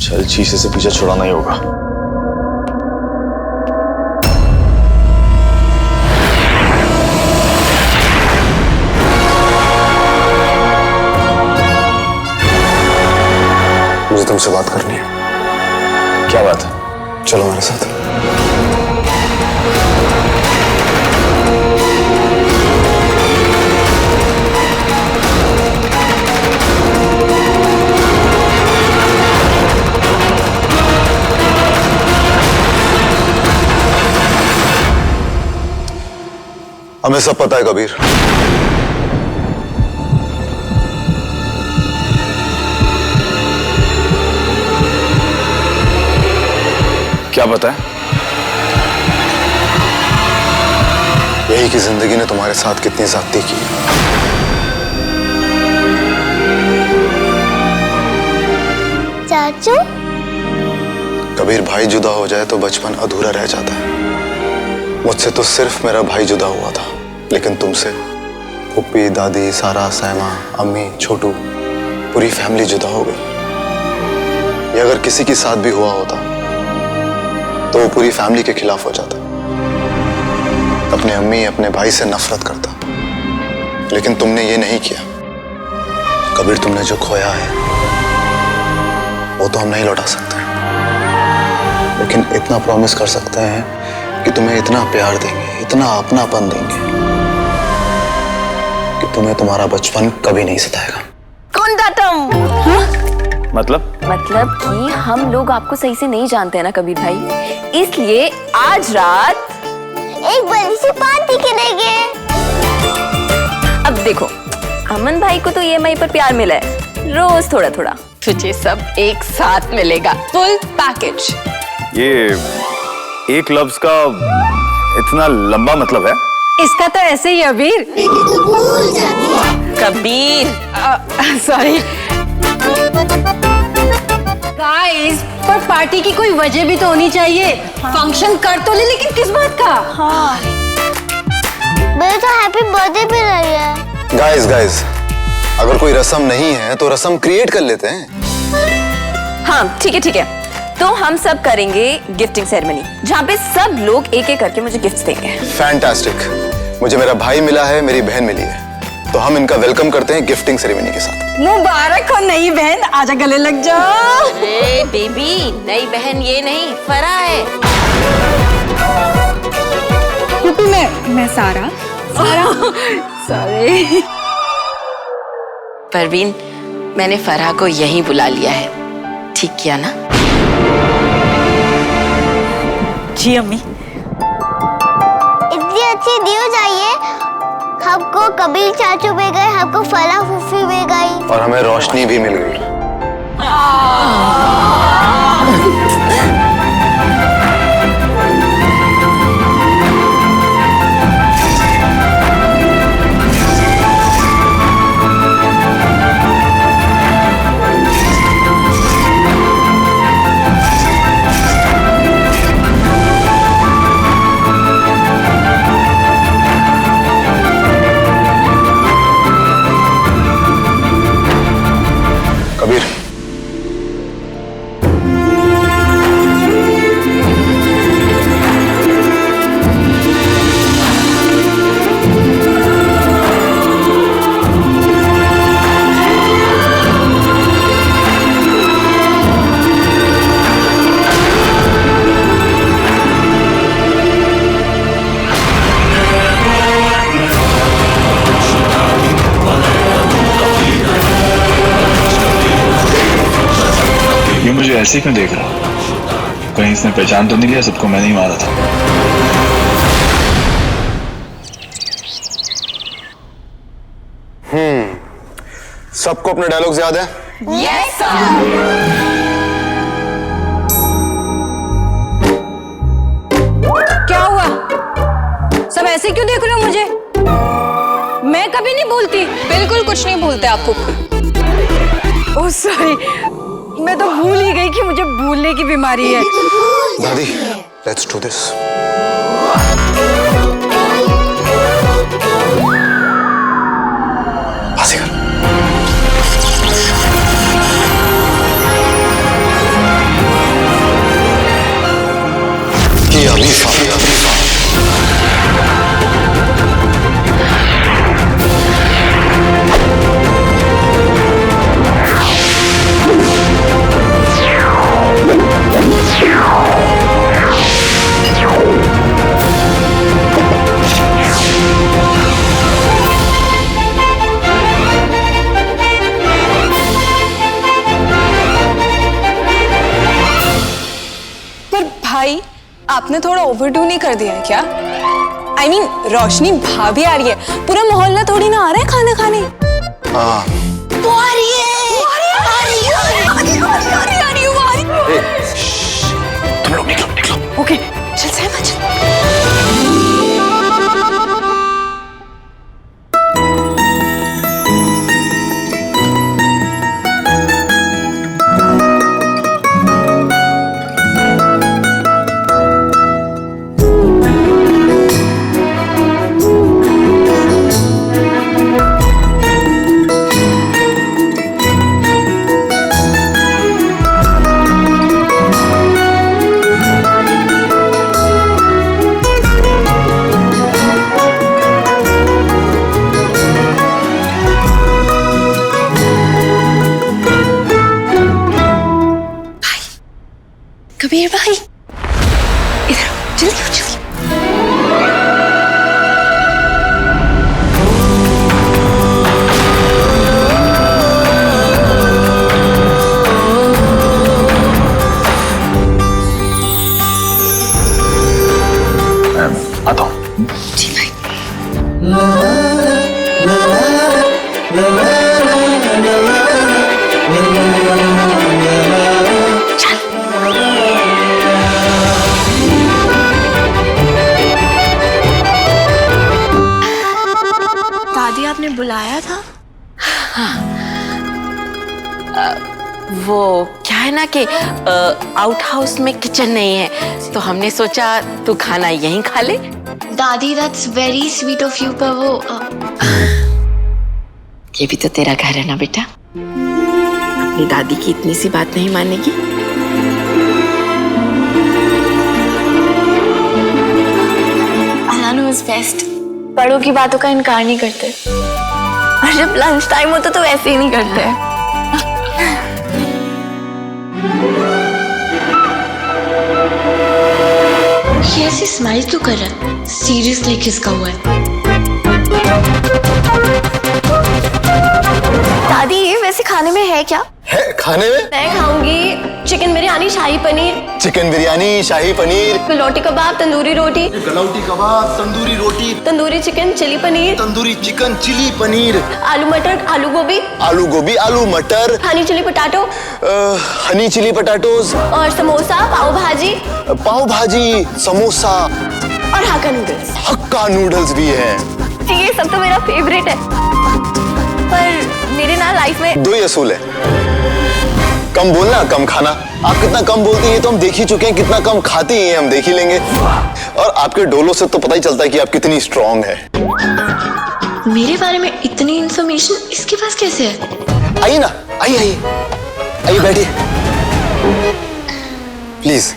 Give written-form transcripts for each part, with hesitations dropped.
चल शीशे से पीछे छुड़ाना ही होगा। मुझे तुमसे बात करनी है। क्या बात है? चलो मेरे साथ। हमें सब पता है कबीर। क्या पता है? यही कि जिंदगी ने तुम्हारे साथ कितनी ज्यादती की। चाचू, कबीर भाई जुदा हो जाए तो बचपन अधूरा रह जाता है। मुझसे तो सिर्फ मेरा भाई जुदा हुआ था, लेकिन तुमसे पुप्पी, दादी, सारा, सैमा, अम्मी, छोटू, पूरी फैमिली जुदा हो गई। ये अगर किसी के साथ भी हुआ होता तो वो पूरी फैमिली के खिलाफ हो जाता, अपने अम्मी, अपने भाई से नफरत करता। लेकिन तुमने ये नहीं किया। कबीर, तुमने जो खोया है वो तो हम नहीं लौटा सकते, लेकिन इतना प्रॉमिस कर सकते हैं कि तुम्हें इतना प्यार देंगे, इतना अपनापन देंगे कि तुम्हें तुम्हारा बचपन कभी नहीं सताएगा। कौन दातम? मतलब कि हम लोग आपको सही से नहीं जानते हैं ना कबीर भाई, इसलिए आज रात एक बड़ी सी पार्टी करेंगे। अब देखो, अमन भाई को तो ईएमआई पर प्यार मिला है, रोज थोड़ा थोड़ा, तुझे सब एक साथ मिलेगा, फुल पैकेज। ये एक लफ्ज का इतना लंबा मतलब है? इसका तो ऐसे ही अबीर। कबीर सॉरी गाइस, पर पार्टी की कोई वजह भी तो होनी चाहिए। फंक्शन कर तो ले, लेकिन किस बात का? हाँ, मेरे तो हैप्पी बर्थडे भी नहीं है। गाइस, अगर कोई रस्म नहीं है तो रस्म क्रिएट कर लेते हैं। हाँ ठीक है, तो हम सब करेंगे गिफ्टिंग सेरेमनी, जहाँ पे सब लोग एक एक करके मुझे गिफ्ट्स देंगे। फैंटास्टिक। मुझे मेरा भाई मिला है, मेरी बहन मिली है, तो हम इनका वेलकम करते हैं गिफ्टिंग सेरेमनी के साथ। मुबारक हो नई बहन, आजा गले लग जाओ। अरे बेबी, नई बहन ये नहीं, फरा है। मैं सारा सॉरी परवीन, मैंने फराह को यहीं बुला लिया है, ठीक किया ना? जी अम्मी। इतनी अच्छी न्यूज़ आई है। हमको कबीर चाचू मिल गए, हमको फला फूफी मिल गई, और हमें रोशनी भी मिल गई। कबीर, ये मुझे ऐसे क्यों देख रहा? कहीं इसने पहचान तो नहीं लिया सबको मैंने ही मारा था? सबको अपने डायलॉग्स याद है? Yes sir. क्या हुआ? सब ऐसे क्यों देख रहे हो मुझे? मैं कभी नहीं भूलती। बिल्कुल कुछ नहीं भूलते आपको। ओह सॉरी, मैं तो भूल ही गई कि मुझे भूलने की बीमारी है। दादी, लेट्स डू दिस। आपने थोड़ा ओवरडू नहीं कर दिया है क्या? I mean, रोशनी भाभी आ रही है, पूरा मोहल्ला थोड़ी ना आ रहा है खाना खाने। हाँ वो आ रही है, आ रही है। तुम लोग निकलो। ओके, चल सहमा चल। कबीर भाई इधर जल्दी जल्दी। आता हूँ। जी भाई। दादी आपने बुलाया था? वो क्या है ना कि आउट हाउस में किचन नहीं है, तो हमने सोचा तू खाना यहीं खा ले। दादी that's very sweet of you, पर वो ये भी तो तेरा घर है ना बेटा, अपनी दादी की इतनी सी बात नहीं मानेगी। अल्लाह knows best। बड़ों की बातों का इनकार नहीं करते। और जब लंच टाइम होता तो वैसे ही नहीं करते हैं। ये ऐसे स्माइल क्यों कर रहा है? सीरियसली किसका हुआ है? दादी ये वैसे खाने में है क्या? है खाने में? मैं खाऊंगी चिकन बिरयानी, शाही पनीर, चिकन बिरयानी, शाही पनीर, गलौटी कबाब, तंदूरी रोटी, गलौटी कबाब, तंदूरी रोटी, tandoori chicken, chilli paneer, tandoori chicken, chilli paneer, आलू मटर, आलू गोभी, आलू मटर, honey chilli potato, honey chilli potatoes, और समोसा, पाव भाजी, समोसा और हाका नूडल्स। हक्का नूडल्स भी है। ये सब तो मेरा फेवरेट है, पर मेरे ना लाइफ में दो ही असूल है, कम बोलना कम खाना। आप कितना कम बोलती हैं तो हम देख ही चुके हैं, कितना कम खाती हैं हम देख ही लेंगे। और आपके डोलों से तो पता ही चलता है कि आप कितनी स्ट्रांग है। मेरे बारे में इतनी इंफॉर्मेशन इसके पास कैसे है? आइए ना, आइए बैठिए प्लीज।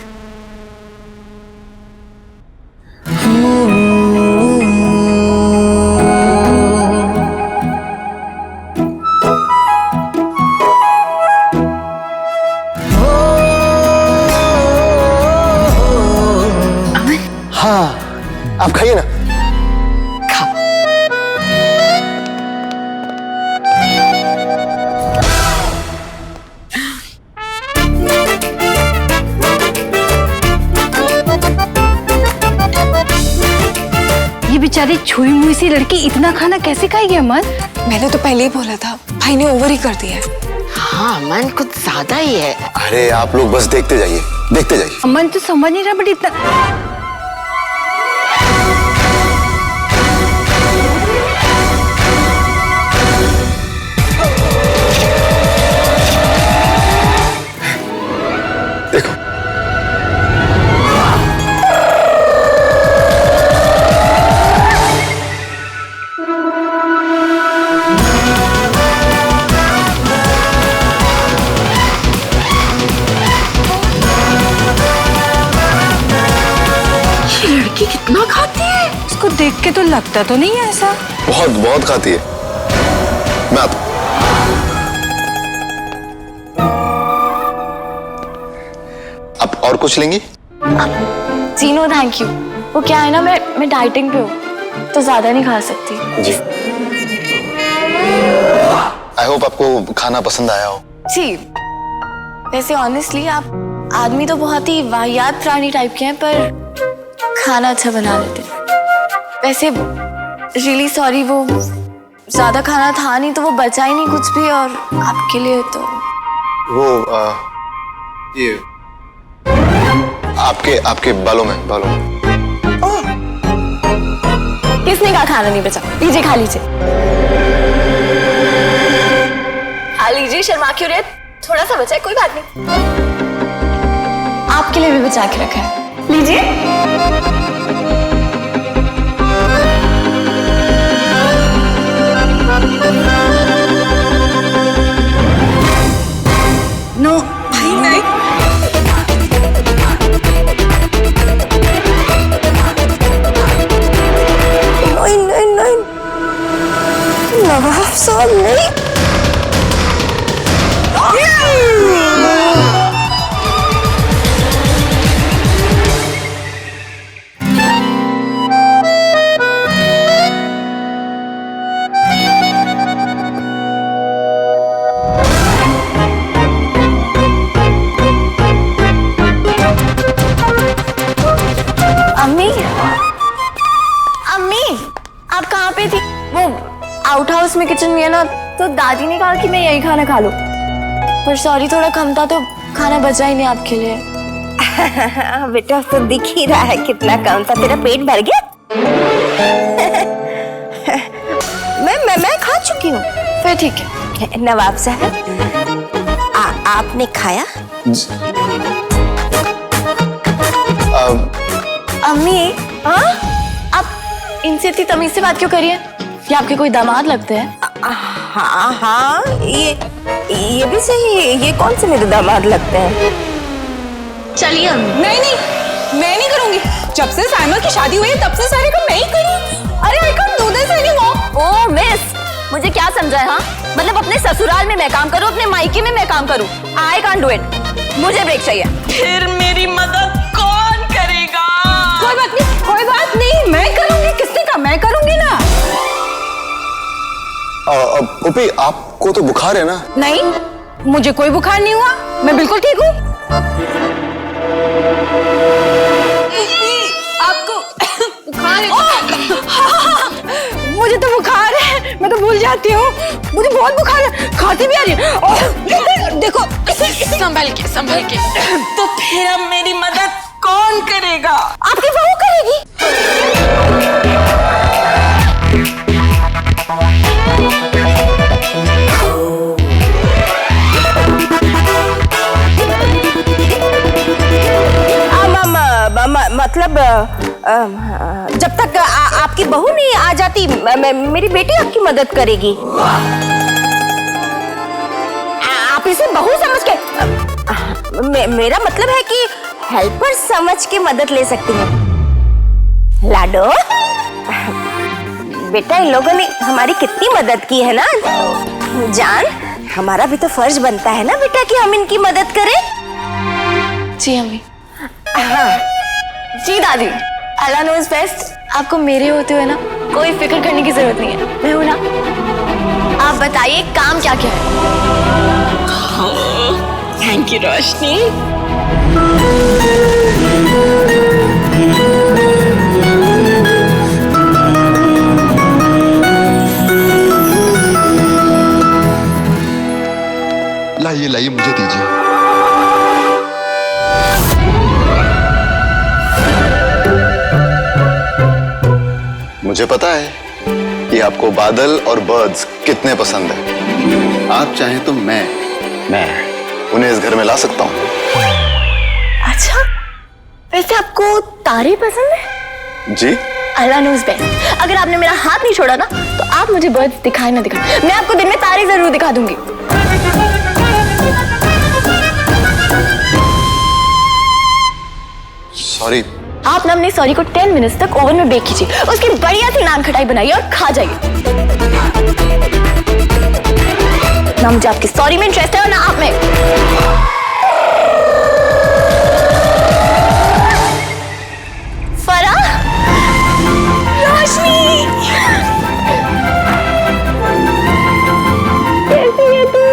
हाँ आप खाइए ना। ये बेचारी छुई मुई सी लड़की इतना खाना कैसे खाएगी अमन? मैंने तो पहले ही बोला था, भाई ने ओवर ही कर दिया है। हाँ मन कुछ ज्यादा ही है। अरे आप लोग बस देखते जाइए। अमन तो समझ नहीं रहा, बट इतना देखो ये लड़की कितना खाती है? उसको देख के तो लगता तो नहीं है ऐसा। बहुत खाती है। मैं आता हूं। आप और कुछ लेंगी? जी नो थैंक यू। वो क्या है ना, मैं डाइटिंग पे हूँ तो ज्यादा नहीं खा सकती। जी आई होप आपको खाना पसंद आया हो। जी वैसे ऑनेस्टली आप आदमी तो बहुत ही वाहियात प्राणी टाइप के हैं, पर खाना अच्छा बना लेते। वैसे रियली सॉरी, वो ज्यादा खाना था नहीं तो वो बचा ही नहीं कुछ भी, और आपके लिए तो वो ये आपके बालों में किसने कहा खाना नहीं बचा? लीजिए खा लीजिए, खा लीजिए, शर्मा क्यों रहे? थोड़ा सा बचा है, कोई बात नहीं, आपके लिए भी बचा के रखा है, लीजिए। नो भाई नहीं। नहीं नवाब साहब नहीं। अम्मी, अम्मी, आप कहाँ पे थी? वो आउट हाउस में किचन में है ना, तो दादी ने कहा कि मैं यही खाना खा लूं, पर सॉरी थोड़ा कम था तो खाना बचा ही नहीं आपके लिए। बेटा तो दिख ही रहा है कितना कम था, तेरा पेट भर गया? मैं खा चुकी हूँ। फिर ठीक है। नवाब साहब आपने खाया? अम्मी, हाँ? आप इनसे इतनी तमीज से बात क्यों करिए? ये आपके कोई दामाद लगते हैं? हाँ ये भी सही है, ये कौन से मेरे दामाद लगते हैं? चलिए अम्मी। नहीं मैं नहीं करूंगी। जब से साइमा की शादी हुई है तब से सारे काम मैं ही करूँ। अरे I can't do this anymore. Oh miss, मुझे क्या समझा है? हाँ, मतलब अपने ससुराल में मैं काम करूँ, अपने मायके में मैं काम करूँ? आई कांट डू इट, मुझे ब्रेक चाहिए। फिर मेरी मदद कौन करेगा? कोई बात नहीं, मैं करूंगी। किसने कहा? मैं करूंगी ना। पुपी, आपको तो बुखार है ना? नहीं, मुझे कोई बुखार नहीं हुआ, मैं बिल्कुल ठीक हूँ। आपको बुखार है? मुझे तो बुखार है, मैं तो भूल जाती हूँ, मुझे बहुत बुखार है, खांसी भी आ रही है। देखो संभल के। तो फिर अब मेरी मदद कौन करेगा? आपकी बहू करेगी। मतलब जब तक आपकी बहू नहीं आ जाती मेरी बेटी आपकी मदद करेगी। आप इसे बहू समझ के मेरा मतलब है कि हेल्पर समझ के मदद ले सकती हैं। लाडो बेटा, इन लोगों ने हमारी कितनी मदद की है ना जान, हमारा भी तो फर्ज बनता है ना बेटा कि हम इनकी मदद करें। जी अम्मी। जी दादी, अल्लाह नोज़ बेस्ट। आपको मेरे होते हुए ना कोई फिक्र करने की जरूरत नहीं है, मैं हूं ना। आप बताइए काम क्या क्या है? थैंक यू रोशनी। लाइए मुझे दीजिए। मुझे पता है कि आपको बादल और बर्ड्स कितने पसंद है। आप चाहें तो मैं उन्हें इस घर में ला सकता हूँ। अच्छा, वैसे आपको तारे पसंद है? जी, अल्लाह नोज़ बेस्ट। अगर आपने मेरा हाथ नहीं छोड़ा ना तो आप मुझे बर्ड्स दिखाए ना दिखाए, मैं आपको दिन में तारे जरूर दिखा दूंगी। सॉरी। आप ना अपने सॉरी को 10 मिनट्स तक ओवन में बेक कीजिए, उसकी बढ़िया सी नान खटाई बनाइए और खा जाइए। ना मुझे आपकी सॉरी में इंटरेस्ट है और ना आप में। फरा, रोशनी, कैसी है तू?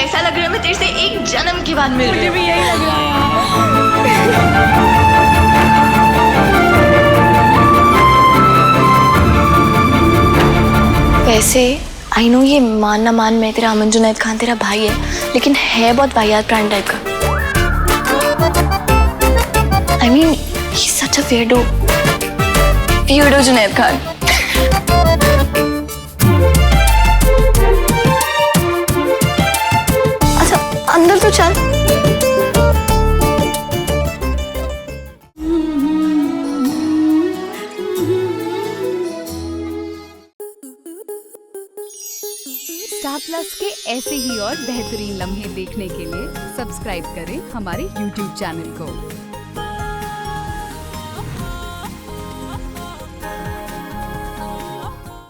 ऐसा लग रहा है मैं तेरे से एक जन्म के बाद मिल रही हूँ। मुझे भी यही लग रहा है। वैसे आई नो ये मान ना मान मैं तेरा अमन जुनैद खान तेरा भाई है, लेकिन है बहुत वाहियात प्राण टाइप का। I mean he such a weirdo Junaid Khan. अच्छा अंदर तो चल। स्टार प्लस के ऐसे ही और बेहतरीन लम्हे देखने के लिए सब्सक्राइब करें हमारे YouTube चैनल को।